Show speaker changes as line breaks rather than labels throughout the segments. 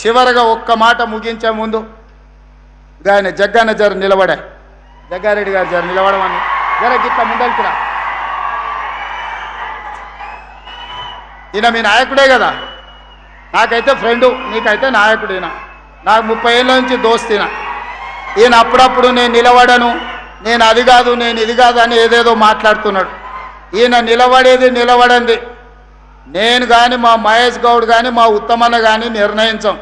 చివరగా ఒక్క మాట ముగించే ముందు ఆయన జగ్గన్న జర నిలబడా, జగ్గారెడ్డి గారు జర నిలబడమని జర గిట్ల ముందలికిరా. ఈయన మీ నాయకుడే కదా, నాకైతే ఫ్రెండు, నీకైతే నాయకుడేనా. నాకు 30 ఏళ్ళ నుంచి దోస్తిన. ఈయన అప్పుడప్పుడు నేను నిలబడను, నేను అది కాదు, నేను ఇది కాదు అని ఏదేదో మాట్లాడుతున్నాడు. ఈయన నిలబడండి. నేను కానీ మా మహేష్ గౌడ్ కానీ మా ఉత్తమన్న కానీ నిర్ణయించాం.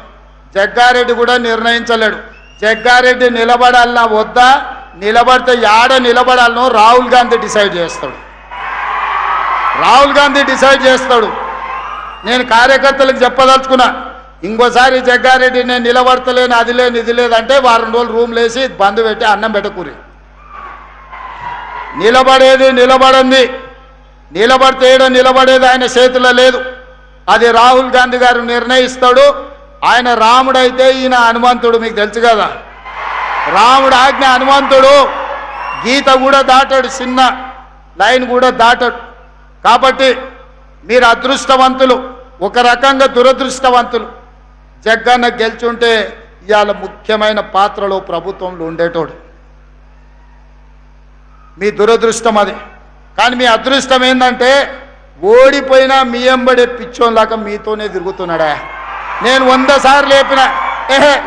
జగ్గారెడ్డి కూడా నిర్ణయించలేడు. జగ్గారెడ్డి నిలబడాలన్నా వద్దా, నిలబడితే యాడ నిలబడాలనో రాహుల్ గాంధీ డిసైడ్ చేస్తాడు. రాహుల్ గాంధీ డిసైడ్ చేస్తాడు. నేను కార్యకర్తలకు చెప్పదలుచుకున్నా, ఇంకోసారి జగ్గారెడ్డి నేను నిలబడతలేను, అది లేదు ఇది లేదంటే వారం రోజులు రూమ్లు వేసి బంద్ పెట్టి అన్నం పెట్టకూరి. నిలబడింది నిలబడితే నిలబడేది ఆయన చేతిలో లేదు. అది రాహుల్ గాంధీ గారు నిర్ణయిస్తాడు. ఆయన రాముడైతే ఈయన హనుమంతుడు, మీకు తెలుసు కదా. రాముడు ఆజ్ఞ హనుమంతుడు, గీత కూడా దాటాడు, చిన్న లైన్ కూడా దాటాడు. కాబట్టి మీరు అదృష్టవంతులు, ఒక రకంగా దురదృష్టవంతులు. జగ్గన్న గెలుచుంటే ఇవాళ ముఖ్యమైన పాత్రలో ప్రభుత్వంలో ఉండేటోడు. మీ దురదృష్టం అది. కానీ మీ అదృష్టం ఏంటంటే ఓడిపోయినా మీ ఎంబడే పిచ్చోన్లాగా మీతోనే తిరుగుతున్నాడా. నేను 100 సార్లు లేపిన,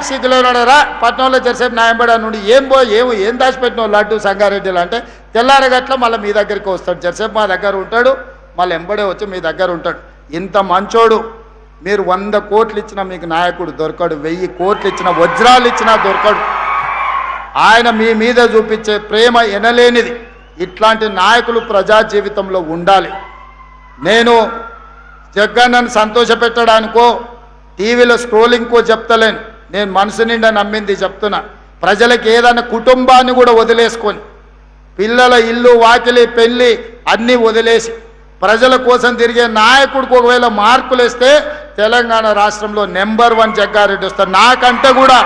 సిగ్గులేనాడరా పట్నంలో జరిసేపు నా ఎంబడా నుండి ఏం దాచిపెట్టిన లడ్డు సంగారెడ్డిలో అంటే తెల్లారగట్ల మళ్ళీ మీ దగ్గరికి వస్తాడు. జరిసేపు మా దగ్గర ఉంటాడు, మళ్ళీ ఎంబడే వచ్చి మీ దగ్గర ఉంటాడు. ఇంత మంచోడు. మీరు 100 కోట్లు ఇచ్చినా మీకు నాయకుడు దొరకడు, 1000 కోట్లు ఇచ్చినా, వజ్రాలు ఇచ్చినా దొరకడు. ఆయన మీ మీద చూపించే ప్రేమ ఎనలేనిది. ఇట్లాంటి నాయకులు ప్రజా జీవితంలో ఉండాలి. నేను జగ్గన్నను సంతోషపెట్టడానికో టీవీలో స్క్రోలింగ్కో చెప్తలేను. నేను మనసు నిండా నమ్మింది చెప్తున్నా. ప్రజలకు ఏదైనా కుటుంబాన్ని కూడా వదిలేసుకొని, పిల్లల ఇల్లు వాకిలి పెళ్ళి అన్నీ వదిలేసి ప్రజల కోసం తిరిగే నాయకుడికి ఒకవేళ మార్కులు వేస్తే తెలంగాణ రాష్ట్రంలో నెంబర్ 1 జగ్గారెడ్డి వస్తారు. నాకంటే కూడా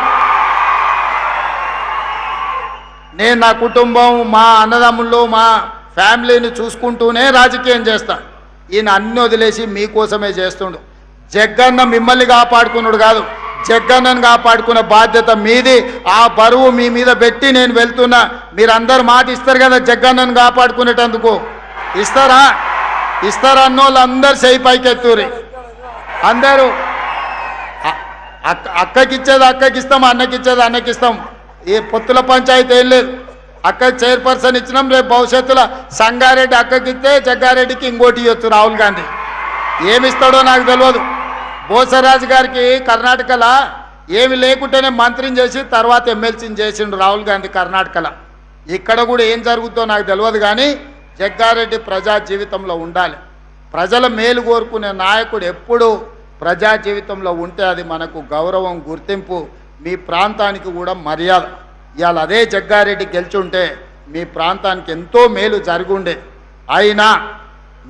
నేను నా కుటుంబం, మా అన్నదమ్ముళ్ళు, మా ఫ్యామిలీని చూసుకుంటూనే రాజకీయం చేస్తా. ఈయన అన్ని వదిలేసి మీకోసమే చేస్తుండు. జగ్గన్న మిమ్మల్ని కాపాడుకున్నాడు కాదు, జగ్గన్నను కాపాడుకున్న బాధ్యత మీది. ఆ బరువు మీ మీద పెట్టి నేను వెళ్తున్నా. మీరందరూ మాట ఇస్తారు కదా జగ్గన్నను కాపాడుకునేటందుకు. ఇస్తారన్నోళ్ళు అందరు చేయి పైకెత్తూరి. అందరూ అక్కకిచ్చేది అక్కకిస్తాం, అన్నకిచ్చేది అన్నకిస్తాం. ఈ పొత్తుల పంచాయతీ ఏం లేదు. అక్కకి చైర్పర్సన్ ఇచ్చినాం, రేపు భవిష్యత్తులో సంగారెడ్డి అక్కకిస్తే జగ్గారెడ్డికి ఇంకోటి ఇవ్వచ్చు రాహుల్ గాంధీ. ఏమిస్తాడో నాకు తెలియదు. బోసరాజు గారికి కర్ణాటకలో ఏమి లేకుంటేనే మంత్రిని చేసి తర్వాత ఎమ్మెల్సీని చేసిండు రాహుల్ గాంధీ కర్ణాటకలో. ఇక్కడ కూడా ఏం జరుగుతుందో నాకు తెలియదు. కానీ జగ్గారెడ్డి ప్రజా జీవితంలో ఉండాలి. ప్రజల మేలు కోరుకునే నాయకుడు ఎప్పుడు ప్రజా జీవితంలో ఉంటే అది మనకు గౌరవం, గుర్తింపు, మీ ప్రాంతానికి కూడా మర్యాద. ఇవాళ అదే జగ్గారెడ్డి గెలుచుంటే మీ ప్రాంతానికి ఎంతో మేలు జరుగుండే. అయినా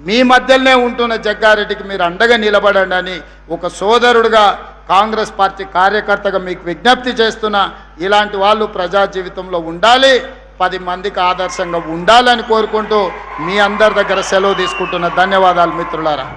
మీ మధ్యలోనే ఉంటున్న జగ్గారెడ్డికి మీరు అండగా నిలబడండి అని ఒక సోదరుడుగా, కాంగ్రెస్ పార్టీ కార్యకర్తగా మీకు విజ్ఞప్తి చేస్తున్నా. ఇలాంటి వాళ్ళు ప్రజా జీవితంలో ఉండాలి, 10 మందికి ఆదర్శంగా ఉండాలని కోరుకుంటూ మీ అందరి దగ్గర సెలవు తీసుకుంటున్న. ధన్యవాదాలు మిత్రులారా.